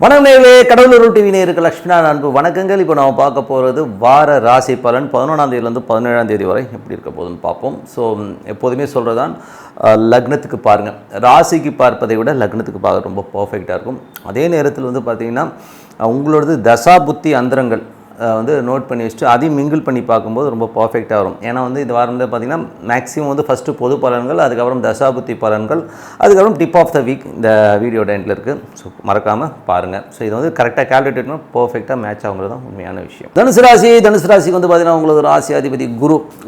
வணக்கம் நேயர்களே, கடவுளூர் டிவி நேயருக்கு லட்சுமிநாதன் அன்பு வணக்கங்கள். இப்போ நம்ம பார்க்க போகிறது வார ராசி பலன் 11ஆம் தேதியிலேருந்து 17ஆம் தேதி வரை எப்படி இருக்க போகுதுன்னு பார்ப்போம். ஸோ எப்போதுமே சொல்கிறதான், லக்னத்துக்கு பாருங்கள். ராசிக்கு பார்ப்பதை விட லக்னத்துக்கு பார்க்க ரொம்ப பர்ஃபெக்டாக இருக்கும். அதே நேரத்தில் வந்து பார்த்திங்கன்னா உங்களோடது தசா புத்தி அந்தரங்கள் வந்து நோட் பண்ணி வச்சுட்டு அதையும் மிங்கிள் பண்ணி பார்க்கும்போது ரொம்ப பர்ஃபெக்டாக வரும். ஏன்னா வந்து இந்த வாரத்தில் பார்த்திங்கன்னா மேக்ஸிமம் வந்து ஃபஸ்ட்டு பொது பலன்கள், அதுக்கப்புறம் தசாபுத்தி பலன்கள், அதுக்கப்புறம் டிப் ஆஃப் த வீக் இந்த வீடியோ எண்டில் இருக்குது. ஸோ மறக்காமல் பாருங்கள். ஸோ இது வந்து கரெக்டாக கால்குலேட் பண்ணால் பர்ஃபெக்டாக மேட்ச் ஆகுங்கிறது தான் உண்மையான விஷயம். தனுசு ராசிக்கு வந்து பார்த்திங்கன்னா உங்களுக்கு ராசி அதிபதி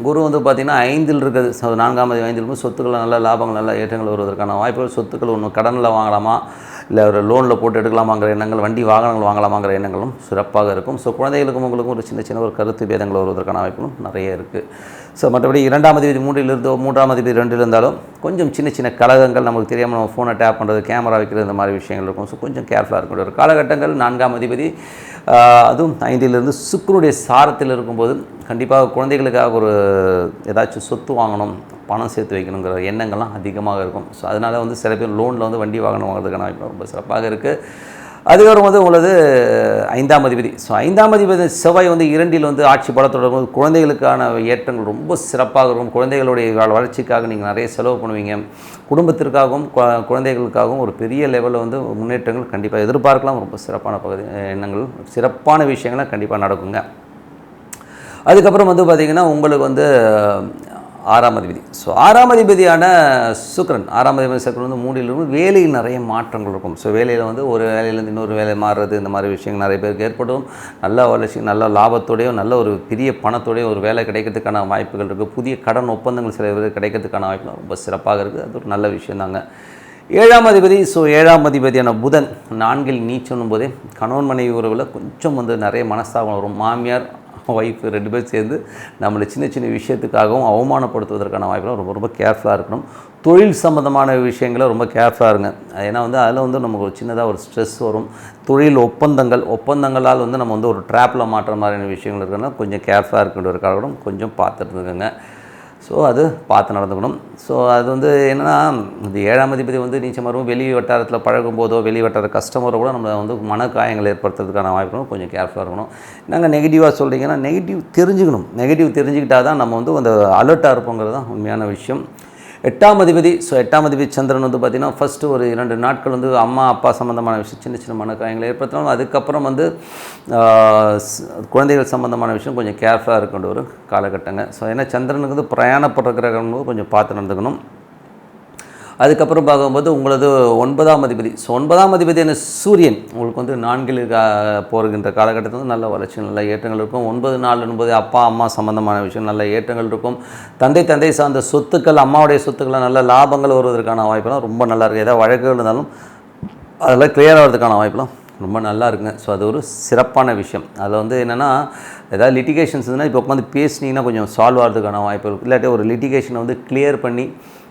குரு வந்து பார்த்திங்கன்னா 5ல் இருக்குது. ஸோ 4ஆம் தேதி 5ல் இருக்கும். சொத்துக்கள் நல்ல லாபங்கள் நல்ல ஏற்றங்கள் வருவதற்கான வாய்ப்புகள், சொத்துக்கள் ஒன்று கடனில் வாங்கலாமா இல்லை ஒரு லோனில் போட்டு எடுக்கலாமாங்கிற எண்ணங்கள், வண்டி வாகனங்கள் வாங்கலாமாங்கிற எண்ணங்களும் சிறப்பாக இருக்கும். ஸோ குழந்தைகளுக்கும் உங்களுக்கும் ஒரு சின்ன ஒரு கருத்து பேதங்கள் வருவதற்கான வாய்ப்புகளும் நிறைய இருக்குது. ஸோ மற்றபடி 2ஆம் தேதி 3ஆம் தேதி 2 இருந்தாலும் கொஞ்சம் சின்ன கலகங்கள் நமக்கு தெரியாமல் நம்ம ஃபோனை டேப் பண்ணுறது, கேமரா வைக்கிறது, இந்த மாதிரி விஷயங்கள் இருக்கும். ஸோ கொஞ்சம் கேர்ஃபுல்லாக இருக்கக்கூடிய ஒரு காலகட்டங்கள். 4ஆம் அதிபதி அதுவும் 5லிருந்து சுக்கிரனுடைய சாரத்தில் இருக்கும்போது கண்டிப்பாக குழந்தைகளுக்காக ஒரு ஏதாச்சும் சொத்து வாங்கணும், பணம் சேர்த்து வைக்கணுங்கிற எண்ணங்கள்லாம் அதிகமாக இருக்கும். ஸோ அதனால் வந்து சில பேர் லோனில் வந்து வண்டி வாகனம் வாங்குறதுக்கான வாய்ப்பு ரொம்ப சிறப்பாக இருக்குது. அதுக்கப்புறம் வந்து உங்களது 5ஆம் அதிபதி. ஸோ 5ஆம் அதிபதி செவ்வாய் வந்து 2ல் வந்து ஆட்சி பலத்தோடு போது குழந்தைகளுக்கான ஏற்றங்கள் ரொம்ப சிறப்பாக இருக்கும். குழந்தைகளுடைய வளர்ச்சிக்காக நீங்கள் நிறைய செலவு பண்ணுவீங்க. குடும்பத்திற்காகவும் குழந்தைகளுக்காகவும் ஒரு பெரிய லெவலில் வந்து முன்னேற்றங்கள் கண்டிப்பாக எதிர்பார்க்கலாம். ரொம்ப சிறப்பான எண்ணங்கள், சிறப்பான விஷயங்கள்லாம் கண்டிப்பாக நடக்குங்க. அதுக்கப்புறம் வந்து பார்த்திங்கன்னா உங்களுக்கு வந்து 6ஆம் அதிபதி. ஸோ 6ஆம் அதிபதியான சுக்கிரன், 6ஆம் அதிபதி சுக்கிரன் வந்து 3ல் இருக்கும். வேலையில் நிறைய மாற்றங்கள் இருக்கும். ஸோ வேலையில் வந்து ஒரு வேலையிலேருந்து இன்னொரு வேலை மாறுறது, இந்த மாதிரி விஷயங்கள் நிறைய பேருக்கு ஏற்படும். நல்ல வளர்ச்சி, நல்ல லாபத்தோடையும் நல்ல ஒரு பெரிய பணத்தோடையும் ஒரு வேலை கிடைக்கிறதுக்கான வாய்ப்புகள் இருக்குது. புதிய கடன் ஒப்பந்தங்கள் சில பேர் கிடைக்கிறதுக்கான வாய்ப்புகள் ரொம்ப சிறப்பாக இருக்குது. அது ஒரு நல்ல விஷயந்தாங்க. 7ஆம் அதிபதி. ஸோ 7ஆம் அதிபதியான புதன் 4ல் நீச்சனும் போதே கணவன் மனைவி உறவில் கொஞ்சம் வந்து நிறைய மனஸ்தாபம் வரும். மாமியார் ஒய்ஃப் 2 பேர் சேர்ந்து நம்மளை சின்ன விஷயத்துக்காகவும் அவமானப்படுத்துவதற்கான வாய்ப்புலாம் ரொம்ப கேர்ஃபுல்லாக இருக்கணும். தொழில் சம்மந்தமான விஷயங்களை ரொம்ப கேர்ஃபுல்லாக இருங்க. ஏன்னா வந்து அதில் வந்து நமக்கு ஒரு சின்னதாக ஒரு ஸ்ட்ரெஸ் வரும். தொழில் ஒப்பந்தங்களால் வந்து நம்ம வந்து ஒரு ட்ராப்பில் மாட்டுற மாதிரியான விஷயங்கள் இருக்குன்னா கொஞ்சம் கேர்ஃபுல்லாக இருக்கின்ற ஒரு காலகட்டம் கொஞ்சம் பார்த்துட்டுருக்குங்க. ஸோ அது பார்த்து நடந்துக்கணும். ஸோ அது வந்து என்னென்னா, இந்த 7ஆம் அதிபதி வந்து நீச்சமாகவும் வெளி வட்டாரத்தில் பழகும் போதோ வெளி வட்டார கஸ்டமரோ கூட நம்ம வந்து மனக்காயங்கள் ஏற்படுத்துறதுக்கான வாய்ப்புகளும் கொஞ்சம் கேர்ஃபுல்லாக இருக்கணும். நாங்கள் நெகட்டிவாக சொல்கிறீங்கன்னா நெகட்டிவ் தெரிஞ்சுக்கிட்டால் தான் நம்ம வந்து அந்த அலர்ட்டாக இருப்போங்கிறது தான் உண்மையான விஷயம். 8ஆம் அதிபதி. ஸோ 8ஆம் அதிபதி சந்திரன் வந்து பார்த்திங்கன்னா ஃபஸ்ட்டு ஒரு 2 நாட்கள் வந்து அம்மா அப்பா சம்மந்தமான விஷயம் சின்ன மனக்காயங்களை ஏற்படுத்தணும். அதுக்கப்புறம் வந்து குழந்தைகள் சம்மந்தமான விஷயம் கொஞ்சம் கேர்ஃபுல்லாக இருக்கின்ற ஒரு காலகட்டங்க. ஸோ ஏன்னா சந்திரனுக்கு வந்து பிரயாணப்படுற கிரகங்களும் கொஞ்சம் பார்த்து நடந்துக்கணும். அதுக்கப்புறம் பார்க்கும்போது உங்களது 9ஆம் அதிபதி. ஸோ 9ஆம் அதிபதியான சூரியன் உங்களுக்கு வந்து 4ல் போகின்ற காலகட்டத்தில் வந்து நல்ல வளர்ச்சி, நல்ல ஏற்றங்கள் இருக்கும். 9 4 9 அப்பா அம்மா சம்மந்தமான விஷயம் நல்ல ஏற்றங்கள் இருக்கும். தந்தை சார்ந்த சொத்துக்கள், அம்மாவுடைய சொத்துக்கள் நல்ல லாபங்கள் வருவதற்கான வாய்ப்பெல்லாம் ரொம்ப நல்லா இருக்குது. ஏதாவது வழக்குகள் இருந்தாலும் அதெல்லாம் கிளியர் ஆகிறதுக்கான வாய்ப்பெல்லாம் ரொம்ப நல்லா இருக்குங்க. ஸோ அது ஒரு சிறப்பான விஷயம். அதில் வந்து என்னென்னா, ஏதாவது லிட்டிகேஷன்ஸ் இருந்ததுன்னா இப்போ உட்காந்து பேசினீங்கன்னா கொஞ்சம் சால்வ் ஆகிறதுக்கான வாய்ப்பு இருக்குது. இல்லாட்டி ஒரு லிட்டிகேஷனை வந்து கிளியர் பண்ணி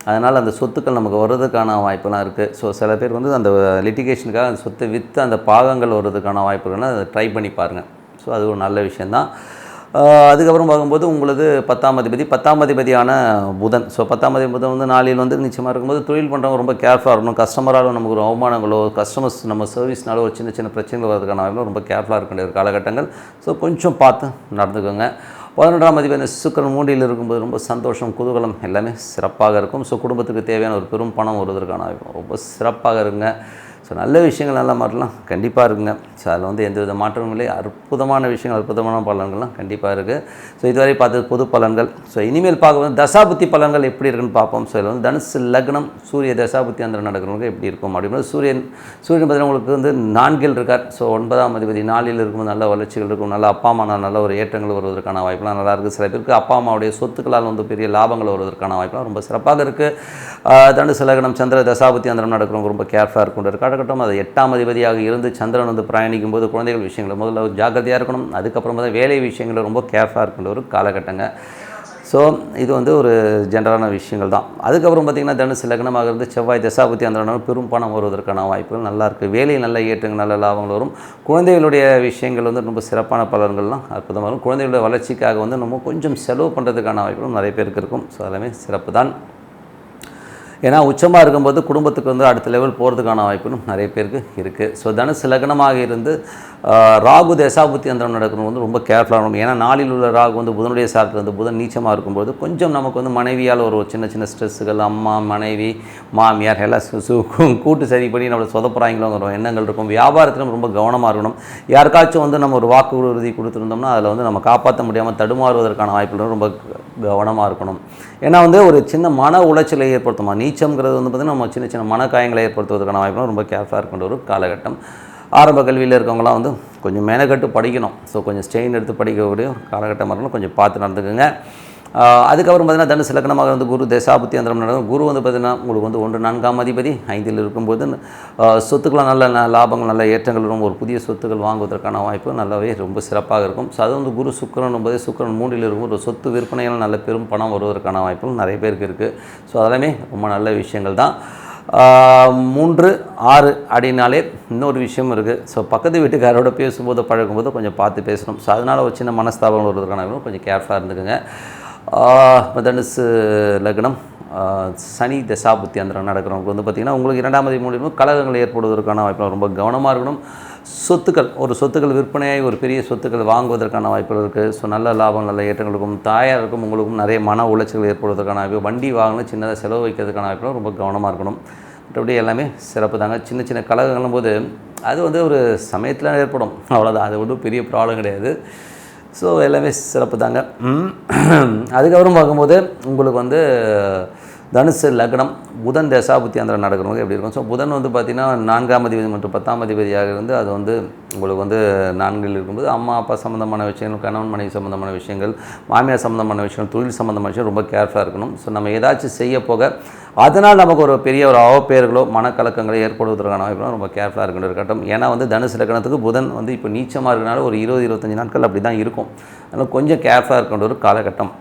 அதனால் அந்த சொத்துக்கள் நமக்கு வர்றதுக்கான வாய்ப்பெல்லாம் இருக்குது. ஸோ சில பேர் வந்து அந்த லிட்டிகேஷனுக்காக அந்த சொத்தை விற்று அந்த பாகங்கள் வர்றதுக்கான வாய்ப்புகள்னால் அதை ட்ரை பண்ணி பாருங்கள். ஸோ அது ஒரு நல்ல விஷயந்தான். அதுக்கப்புறம் பார்க்கும்போது உங்களது 10ஆம் அதிபதியான புதன். ஸோ 10ஆம் அதிபதி புதன் வந்து 4ல் வந்து நிச்சயமாக இருக்கும்போது தொழில் பண்ணுறவங்க ரொம்ப கேர்ஃபுல்லாக இருக்கணும். கஸ்டமரால் நமக்கு ஒரு அவமானங்களோ, கஸ்டமர்ஸ் நம்ம சர்வீஸ்னால ஒரு சின்ன பிரச்சனைகள் வரதுக்கான வாய்ப்பு ரொம்ப கேர்ஃபுல்லாக இருக்க வேண்டிய ஒரு காலகட்டங்கள். ஸோ கொஞ்சம் பார்த்து நடந்துக்கோங்க. 11ஆம் அதிபதி சுக்கிரன் 3ல் இருக்கும்போது ரொம்ப சந்தோஷம், குதூகலம் எல்லாமே சிறப்பாக இருக்கும். ஸோ குடும்பத்துக்கு தேவையான ஒரு பெரும் பணம் வருவதற்கான வாய்ப்பு ரொம்ப சிறப்பாக இருக்குங்க. ஸோ நல்ல விஷயங்கள் நல்ல மாற்றலாம் கண்டிப்பாக இருக்குங்க. ஸோ அதில் வந்து எந்தவித மாற்றமும் இல்லை. அற்புதமான விஷயங்கள், அற்புதமான பலன்கள்லாம் கண்டிப்பாக இருக்குது. ஸோ இதுவரை பார்த்தது பொது பலன்கள். ஸோ இனிமேல் பார்க்கும்போது தசாபுத்தி பலன்கள் எப்படி இருக்குன்னு பார்ப்போம். ஸோ இதில் வந்து தனுசு லக்னம் சூரிய தசாபுத்தி அந்த நடக்கிறவங்க எப்படி இருக்கும் அப்படின்னா, சூரியன் பார்த்தீங்கன்னா உங்களுக்கு வந்து 4ல் இருக்கார். ஸோ 9ஆம் அதிபதி 4ல் இருக்கும்போது நல்ல வளர்ச்சிகள் இருக்கும். நல்ல அப்பா அம்மா நல்ல ஒரு ஏற்றங்கள் வருவதற்கான வாய்ப்புலாம் நல்லா இருக்குது. சில பேருக்கு அப்பா அம்மாவுடைய சொத்துக்களால் வந்து பெரிய லாபங்கள் வருவதற்கான வாய்ப்புலாம் ரொம்ப சிறப்பாக இருக்குது. தனுசு லக்னம் சந்திர தசாபுத்தி அந்த நடக்கிறவங்க ரொம்ப கேர்ஃபுல்லாக இருக்கும் காலகட்டம். அது 8ஆம் அதிபதியாக இருந்து சந்திரன் வந்து பிரயாணிக்கும் போது குழந்தைகள் விஷயங்கள் முதல்ல ஜாக்கிரதையாக இருக்கணும். அதுக்கப்புறமா தான் வேலை விஷயங்கள் ரொம்ப கேர்ஃபுல்லாக இருக்கின்ற ஒரு காலகட்டங்க. ஸோ இது வந்து ஒரு ஜென்ரலான விஷயங்கள் தான். அதுக்கப்புறம் பார்த்திங்கன்னா தனுசு லக்னமாக இருந்து செவ்வாய் தசாபுத்தி அந்த பெரும் பணம் வருவதற்கான வாய்ப்புகள் நல்லா இருக்குது. வேலையில் நல்ல ஏற்றங்கள், நல்ல லாபங்கள் வரும். குழந்தைகளுடைய விஷயங்கள் வந்து ரொம்ப சிறப்பான பலன்கள்லாம் அற்புதமாக இருக்கும். குழந்தைகளுடைய வளர்ச்சிக்காக வந்து நம்ம கொஞ்சம் செலவு பண்ணுறதுக்கான வாய்ப்புகளும் நிறைய பேருக்கு இருக்கும். ஸோ எல்லாமே சிறப்பு தான். ஏன்னா உச்சமாக இருக்கும்போது குடும்பத்துக்கு வந்து அடுத்த லெவல் போகிறதுக்கான வாய்ப்புகளும் நிறைய பேருக்கு இருக்குது. ஸோ தனுசு லக்னமாக இருந்து ராகு தசாபுத்தி அந்தரம் நடக்கணும் வந்து ரொம்ப கேர்ஃபுல்லாக இருக்கணும். ஏன்னா நாளில் உள்ள ராகு வந்து புதனுடைய சாரத்தில் வந்து புதன் நீச்சமாக இருக்கும்போது கொஞ்சம் நமக்கு வந்து மனைவியால் ஒரு சின்ன சின்ன ஸ்ட்ரெஸ்ஸுகள், அம்மா மனைவி மாமியார் எல்லாம் கூட்டு சரி பண்ணி நம்மளை சொதப்புறாங்களோங்கிற எண்ணங்கள் இருக்கும். வியாபாரத்திலும் ரொம்ப கவனமாக இருக்கணும். யாருக்காச்சும் வந்து நம்ம ஒரு வாக்கு உறுதி கொடுத்துருந்தோம்னா அதில் வந்து நம்ம காப்பாற்ற முடியாமல் தடுமாறுவதற்கான வாய்ப்புகளும் ரொம்ப கவனமாக இருக்கணும். ஏன்னா வந்து ஒரு சின்ன மன உளைச்சலை ஏற்படுத்துமா. நீச்சம்ங்கிறது வந்து பார்த்திங்கன்னா நம்ம சின்ன சின்ன மனக்காயங்களை ஏற்படுத்துவதற்கான வாய்ப்புகளும் ரொம்ப கேர்ஃபுல்லாக இருக்கின்ற ஒரு காலகட்டம். ஆரம்ப கல்வியில் இருக்கவங்களாம் வந்து கொஞ்சம் மெனக்கட்டு படிக்கணும். ஸோ கொஞ்சம் ஸ்ட்ரெயின் எடுத்து படிக்கக்கூடிய ஒரு காலகட்டமாக இருக்கணும். கொஞ்சம் பார்த்து நடந்துக்குங்க. அதுக்கப்புறம் பார்த்திங்கன்னா தனுசு லக்னமாக வந்து குரு தசாபுத்தி அந்தரம் நடக்கும். குரு வந்து பார்த்திங்கன்னா உங்களுக்கு வந்து 1 4ஆம் அதிபதி 5இல் இருக்கும்போது சொத்துக்கெலாம் நல்ல லாபங்கள், நல்ல ஏற்றங்கள் வரும். ஒரு புதிய சொத்துக்கள் வாங்குவதற்கான வாய்ப்பு நல்லாவே ரொம்ப சிறப்பாக இருக்கும். ஸோ அது வந்து குரு சுக்கிரன் போதே சுக்கிரன் 3இல் இருக்கும். ஒரு சொத்து விற்பனைகள் நல்ல பெரும் பணம் வருவதற்கான வாய்ப்புகள் நிறைய பேருக்கு இருக்குது. ஸோ அதெல்லாமே ரொம்ப நல்ல விஷயங்கள் தான். 3 6 அப்படின்னாலே இன்னொரு விஷயம் இருக்குது. ஸோ பக்கத்து வீட்டுக்காரோட பேசும்போது பழகும்போது கொஞ்சம் பார்த்து பேசணும். ஸோ அதனால் ஒரு சின்ன மனஸ்தாபங்கள் வருவதற்கான கொஞ்சம் கேர்ஃபுல்லாக இருந்துக்குங்க. தனுசு லக்னம் சனி தசாபுத்தி அந்தரம் நடக்கிறவங்களுக்கு வந்து பார்த்திங்கன்னா உங்களுக்கு 2ஆம் அதிபதி மூலியமாக கலகங்கள் ஏற்படுவதற்கான வாய்ப்பு ரொம்ப கவனமாக இருக்கணும். சொத்துக்கள் விற்பனையாகி ஒரு பெரிய சொத்துக்கள் வாங்குவதற்கான வாய்ப்புகள் இருக்குது. ஸோ நல்ல லாபம், நல்ல ஏற்றங்களுக்கும் தாயாருக்கும் உங்களுக்கும் நிறைய மன உளைச்சல்கள் ஏற்படுவதற்கான வாய்ப்பு, வண்டி வாங்கணும் சின்னதாக செலவு வைக்கிறதுக்கான வாய்ப்புகளும் ரொம்ப கவனமாக இருக்கணும். மற்றபடி எல்லாமே சிறப்பு தாங்க. சின்ன சின்ன கலகங்களும் போது அது வந்து ஒரு சமயத்தில் ஏற்படும், அவ்வளோதான். அது ஒன்றும் பெரிய ப்ராப்ளம் கிடையாது. ஸோ எல்லாமே சிறப்பு தாங்க. அதுக்கப்புறம் பார்க்கும்போது உங்களுக்கு வந்து தனுசு லக்னம் புதன் தசாபுத்தி அந்தரம் நடக்கிறவங்க எப்படி இருக்கும். ஸோ புதன் வந்து பார்த்திங்கன்னா 4ஆம் அதிபதி மற்றும் 10ஆம் அதிபதியாக இருந்து அது வந்து உங்களுக்கு வந்து 4இல் இருக்கும்போது அம்மா அப்பா சம்மந்தமான விஷயங்கள், கணவன் மனைவி சம்மந்தமான விஷயங்கள், மாமியார் சம்மந்தமான விஷயங்கள், தொழில் சம்மந்தமான விஷயம் ரொம்ப கேர்ஃபுல்லாக இருக்கணும். ஸோ நம்ம ஏதாச்சும் செய்ய போக அதனால் நமக்கு ஒரு பெரிய ஒரு அவப்பெயர்களோ மனக்கலக்கங்களோ ஏற்படுவதற்கான வாய்ப்புகளும் ரொம்ப கேர்ஃபுல்லாக இருக்கின்ற ஒரு கட்டம். ஏன்னா வந்து தனுசு லக்னத்துக்கு புதன் வந்து இப்போ நீச்சமாக இருக்கிறனால ஒரு 20-25 நாட்கள் அப்படி தான் இருக்கும். அதனால் கொஞ்சம் கேர்ஃபுல்லாக இருக்கின்ற ஒரு காலகட்டம்.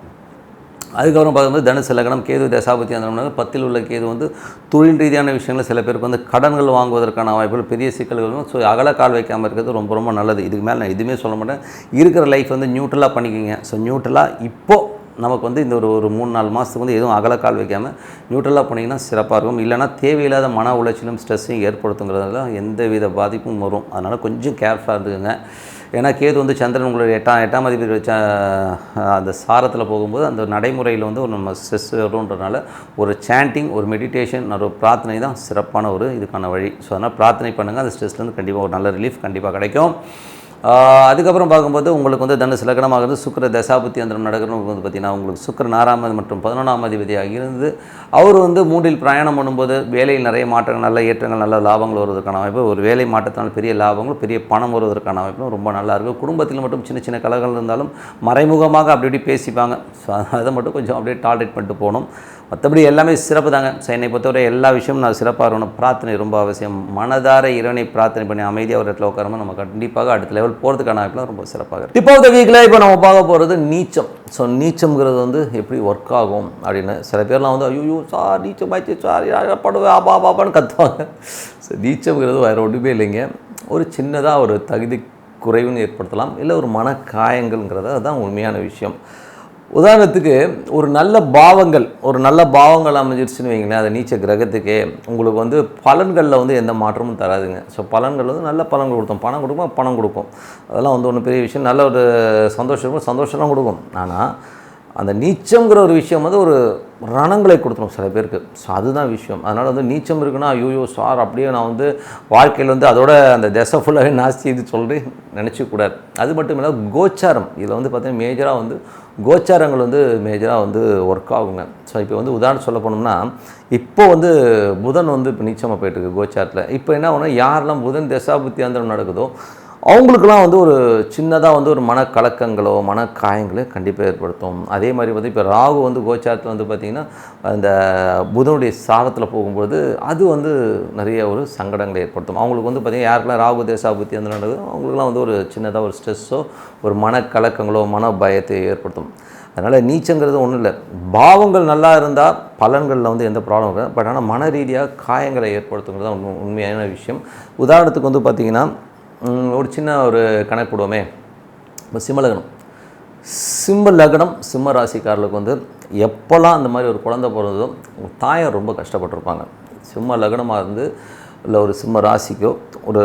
அதுக்கப்புறம் பார்க்கும்போது தனுசு லக்னம் கேது தசாபுத்தி அந்தரம் 10இல் உள்ள கேது வந்து தொழில் ரீதியான விஷயங்கள் சில பேருக்கு வந்து கடன்கள் வாங்குவதற்கான வாய்ப்புகள், பெரிய சிக்கல்களும். ஸோ அகல கால் வைக்காமல் இருக்கிறது ரொம்ப ரொம்ப நல்லது. இதுக்கு மேலே நான் எதுவுமே சொல்ல மாட்டேன். இருக்கிற லைஃப் வந்து நியூட்ரலாக பண்ணிக்கோங்க. ஸோ நியூட்ரலாக இப்போது நமக்கு வந்து இந்த ஒரு 3-4 மாதத்துக்கு வந்து எதுவும் அகல கால் வைக்காமல் நியூட்ரலாக பண்ணிங்கன்னா சிறப்பாக இருக்கும். இல்லைனா தேவையில்லாத மன உளைச்சலும் ஸ்ட்ரெஸ்ஸையும் ஏற்படுத்துங்கிறதுல எந்த வித பாதிப்பும் வரும். அதனால் கொஞ்சம் கேர்ஃபுல்லாக இருந்துக்குங்க. ஏன்னா கேது வந்து சந்திரன் உங்களுடைய 8ஆம் அதிபதி வச்ச அந்த சாரத்தில் போகும்போது அந்த நடைமுறையில் வந்து ஒரு நம்ம ஸ்ட்ரெஸ் வரும்ன்றதுனால ஒரு சாண்டிங், ஒரு மெடிடேஷன், ஒரு பிரார்த்தனை தான் சிறப்பான ஒரு இதுக்கான வழி. ஸோ அதனால் பிரார்த்தனை பண்ணுங்கள். அந்த ஸ்ட்ரெஸ்லேருந்து கண்டிப்பாக ஒரு நல்ல ரிலீஃப் கண்டிப்பாக கிடைக்கும். அதுக்கப்புறம் பார்க்கும்போது உங்களுக்கு வந்து தனுசு லக்னமாக இருந்து சுக்கிர தசாபுத்தி அந்தரம் நடக்கிறவங்க வந்து பார்த்திங்கன்னா உங்களுக்கு சுக்கிரன் 4ஆம் மற்றும் 11ஆம் அதிபதியாக இருந்து அவர் வந்து 3இல் பிரயாணம் பண்ணும்போது வேலையில் நிறைய மாற்றங்கள், நல்ல ஏற்றங்கள், நல்ல லாபங்கள் வருவதற்கான வாய்ப்பு, ஒரு வேலை மாற்றத்தினால் பெரிய லாபங்கள், பெரிய பணம் வருவதற்கான வாய்ப்பும் ரொம்ப நல்லாயிருக்கும். குடும்பத்தில் மட்டும் சின்ன சின்ன கலகங்கள் இருந்தாலும் மறைமுகமாக அப்படி இப்படி பேசிப்பாங்க. ஸோ அதை மட்டும் கொஞ்சம் அப்படியே டாலரேட் பண்ணிட்டு போகணும். மற்றபடி எல்லாமே சிறப்பு தாங்க. ஸோ என்னை பொறுத்தவரை எல்லா விஷயமும் நான் சிறப்பாக இருக்கணும். பிரார்த்தனை ரொம்ப அவசியம். மனதார இறைவனை பிரார்த்தனை பண்ணி அமைதியாக ஒரு இடத்துல உட்காரமா நம்ம கண்டிப்பாக அடுத்த லெவல் போகிறதுக்கான வாய்ப்புலாம் ரொம்ப சிறப்பாக இருக்குது. இப்போ இந்த வீக்கில் இப்போ நம்ம பார்க்க போகிறது நீச்சம். ஸோ நீச்சம்ங்கிறது வந்து எப்படி ஒர்க் ஆகும் அப்படின்னு சில பேர்லாம் வந்து ஐயோ சார் நீச்சம் ஆயிடுச்சு சார் படுவேன் ஆபா பாப்பான்னு கற்றுவாங்க. ஸோ நீச்சம்ங்கிறது வேறு ஒன்றுமே இல்லைங்க. ஒரு சின்னதாக ஒரு தகுதி குறைவுன்னு ஏற்படுத்தலாம், இல்லை ஒரு மனக்காயங்கள்ங்கிறது அதுதான் உண்மையான விஷயம். உதாரணத்துக்கு ஒரு நல்ல பாவங்கள் அமைஞ்சிருச்சுன்னு வைங்களேன், அது நீச்ச கிரகத்துக்கே உங்களுக்கு வந்து பலன்களில் வந்து எந்த மாற்றமும் தராதுங்க. ஸோ பலன்கள் வந்து நல்ல பலன்கள் கொடுத்தோம், பணம் கொடுக்கும். அதெல்லாம் வந்து ஒன்றும் பெரிய விஷயம். நல்ல ஒரு சந்தோஷம்லாம் கொடுக்கும். ஆனால் அந்த நீச்சம்ங்கிற ஒரு விஷயம் வந்து ஒரு ரணங்களை கொடுத்துரும் சில பேருக்கு. ஸோ அதுதான் விஷயம். அதனால் வந்து நீச்சம் இருக்குன்னா ஐயோ சார் அப்படியே நான் வந்து வாழ்க்கையில் வந்து அதோட அந்த திசை ஃபுல்லாகவே நாஸ்தி இது சொல்லி நினச்சிக்கூடாது. அது மட்டும் இல்லை கோச்சாரம் இதில் வந்து பார்த்திங்கன்னா மேஜராக வந்து கோச்சாரங்கள் வந்து மேஜராக வந்து ஒர்க் ஆகுங்க. ஸோ இப்போ வந்து உதாரணம் சொல்ல போனோம்னா இப்போ வந்து புதன் வந்து இப்போ நீச்சமாக போயிட்டுருக்கு கோச்சாரத்தில். இப்போ என்ன ஆகுனா யாரெல்லாம் புதன் தசாபுத்தி அந்தரம் நடக்குதோ அவங்களுக்கெல்லாம் வந்து ஒரு சின்னதாக வந்து ஒரு மனக்கலக்கங்களோ மனக்காயங்களோ கண்டிப்பாக ஏற்படுத்தும். அதே மாதிரி வந்து இப்போ ராகு வந்து கோச்சாரத்தில் வந்து பார்த்திங்கன்னா அந்த புதனுடைய சாரத்தில் போகும்போது அது வந்து நிறைய ஒரு சங்கடங்களை ஏற்படுத்தும். அவங்களுக்கு வந்து பார்த்திங்கன்னா யாருக்கெல்லாம் ராகு தசாபுத்தி அந்த நடக்குதோ அவங்களுக்குலாம் வந்து ஒரு சின்னதாக ஒரு ஸ்ட்ரெஸ்ஸோ ஒரு மனக்கலக்கங்களோ மன பயத்தை ஏற்படுத்தும். அதனால் நீச்சங்கிறது ஒன்றும் இல்லை. பாவங்கள் நல்லா இருந்தால் பலன்களில் வந்து எந்த ப்ராப்ளம் இருக்காது. பட் ஆனால் மன ரீதியாக காயங்களை ஏற்படுத்துங்கிறது தான் உண்மையான விஷயம். உதாரணத்துக்கு வந்து பார்த்திங்கன்னா ஒரு சின்ன ஒரு கணக்கு போடுவோமே. இப்போ சிம்ம லக்னம் சிம்ம ராசிக்காரர்களுக்கு வந்து எப்போல்லாம் அந்த மாதிரி ஒரு குழந்தை பிறந்ததோ தாயார் ரொம்ப கஷ்டப்பட்டிருப்பாங்க. சிம்ம லக்னமாக இருந்து இல்லை ஒரு சிம்ம ராசிக்கோ ஒரு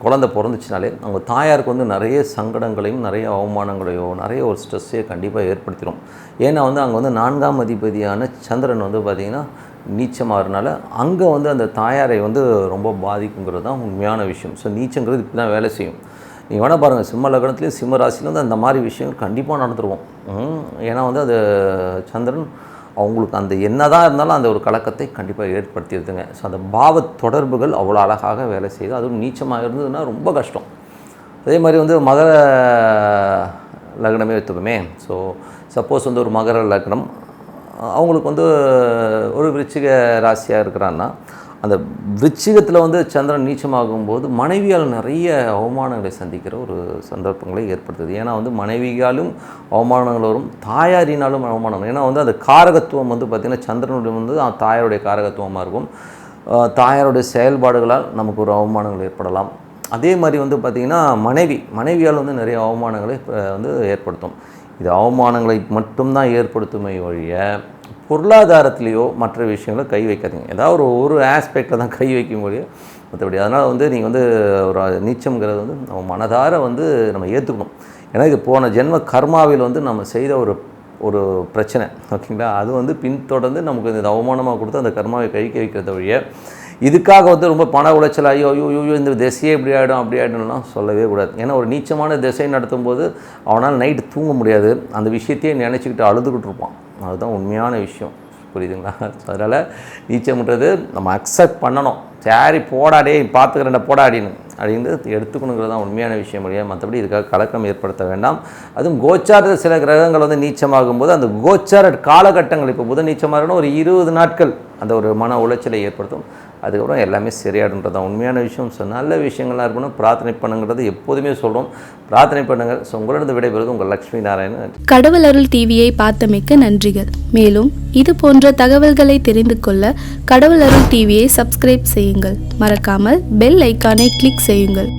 குழந்தை பிறந்துச்சுனாலே அவங்க தாயாருக்கு வந்து நிறைய சங்கடங்களையும் நிறைய அவமானங்களையோ நிறைய ஒரு ஸ்ட்ரெஸ்ஸையோ கண்டிப்பாக ஏற்படுத்திடும். ஏன்னா வந்து அங்கே வந்து 4ஆம் அதிபதியான சந்திரன் வந்து பார்த்திங்கன்னா நீச்சமாகறதுனால அங்கே வந்து அந்த தாயாரை வந்து ரொம்ப பாதிக்குங்கிறது தான் உண்மையான விஷயம். ஸோ நீச்சங்கிறது இப்படி தான் வேலை செய்யும். நீங்கள் வேணால் பாருங்கள், சிம்ம லக்னத்துலேயும் சிம்ம ராசியில் வந்து அந்த மாதிரி விஷயங்கள் கண்டிப்பாக நடந்துருவோம். ஏன்னா வந்து அது சந்திரன் அவங்களுக்கு அந்த என்ன தான் இருந்தாலும் அந்த ஒரு கலக்கத்தை கண்டிப்பாக ஏற்படுத்திடுதுங்க. ஸோ அந்த பாவ தொடர்புகள் அவ்வளோ அழகாக வேலை செய்யுது. அதுவும் நீச்சமாக இருந்ததுன்னா ரொம்ப கஷ்டம். அதே மாதிரி வந்து மகர லக்னமே எடுத்துப்போமே. ஸோ சப்போஸ் வந்து ஒரு மகர லக்னம் அவங்களுக்கு வந்து ஒரு விருச்சிக ராசியாக இருக்கிறான்னா அந்த விருச்சிகத்தில் வந்து சந்திரன் நீச்சமாகும்போது மனைவியால் நிறைய அவமானங்களை சந்திக்கிற ஒரு சந்தர்ப்பங்களை ஏற்படுத்துது. ஏன்னா வந்து மனைவியாலும் அவமானங்கள் வரும், தாயாரினாலும் அவமானங்கள். ஏன்னா வந்து அந்த காரகத்துவம் வந்து பார்த்திங்கன்னா சந்திரனுடைய வந்து தாயாருடைய காரகத்துவமாக இருக்கும். தாயாருடைய செயல்பாடுகளால் நமக்கு ஒரு அவமானங்கள் ஏற்படலாம். அதே மாதிரி வந்து பார்த்திங்கன்னா மனைவியால் வந்து நிறைய அவமானங்களை வந்து ஏற்படுத்தும். இது அவமானங்களை மட்டும்தான் ஏற்படுத்துமே ஒழிய பொருளாதாரத்துலேயோ மற்ற விஷயங்களோ கை வைக்காதீங்க. ஏதாவது ஒரு ஆஸ்பெக்டில் தான் கை வைக்க முடியும், மற்றபடி. அதனால் வந்து நீங்கள் வந்து ஒரு நீச்சம்ங்கிறது வந்து நம்ம மனதார வந்து நம்ம ஏற்றுக்கணும். ஏன்னா இது போன ஜென்ம கர்மாவில் வந்து நம்ம செய்த ஒரு பிரச்சனை, ஓகேங்களா? அது வந்து பின்தொடர்ந்து நமக்கு இந்த அவமானமாக கொடுத்து அந்த கர்மாவை கழிக்க வைக்கிறத வழிய இதுக்காக வந்து ரொம்ப பண உளைச்சல் ஐயோ இந்த திசையே இப்படி ஆகிடும் அப்படி ஆகிடும்லாம் சொல்லவே கூடாது. ஏன்னா ஒரு நீச்சமான திசை நடத்தும் போது அவனால் நைட்டு தூங்க முடியாது, அந்த விஷயத்தையே நினச்சிக்கிட்டு அழுதுகிட்டு இருப்பான். அதுதான் உண்மையான விஷயம், புரியுதுங்களா? அதனால் நீச்சம்ன்றது நம்ம அக்செப்ட் பண்ணணும். சரி போடாடே பார்த்துக்கிறேன் போடாடின்னு அப்படின்னு எடுத்துக்கணுங்கிறது தான் உண்மையான விஷயம் முடியாது. மற்றபடி இதுக்காக கலக்கம் ஏற்படுத்த வேண்டாம். அதுவும் கோச்சார சில கிரகங்கள் வந்து நீச்சமாகும்போது அந்த கோச்சார காலகட்டங்கள் இப்போ புதன் நீச்சமாக இருக்கணும் ஒரு 20 நாட்கள் அந்த ஒரு மன உளைச்சலை ஏற்படுத்தும். அதுக்கப்புறம் எல்லாமே சரியாடுன்றது தான் உண்மையான விஷயம். ஸோ நல்ல விஷயங்கள்லாம் இருக்கணும். பிரார்த்தனை பண்ணுங்கிறது எப்போதுமே சொல்கிறோம். பிரார்த்தனை பண்ணுங்கள். ஸோ உங்களிடம் விடைபெறுவது உங்கள் லக்ஷ்மி நாராயணன். கடவுள் அருள் டிவியை பார்த்தமைக்க நன்றிகள். மேலும் இது போன்ற தகவல்களை தெரிந்து கொள்ள கடவுள் அருள் டிவியை சப்ஸ்கிரைப் செய்யுங்கள். மறக்காமல் பெல் ஐக்கானை கிளிக் செய்யுங்கள்.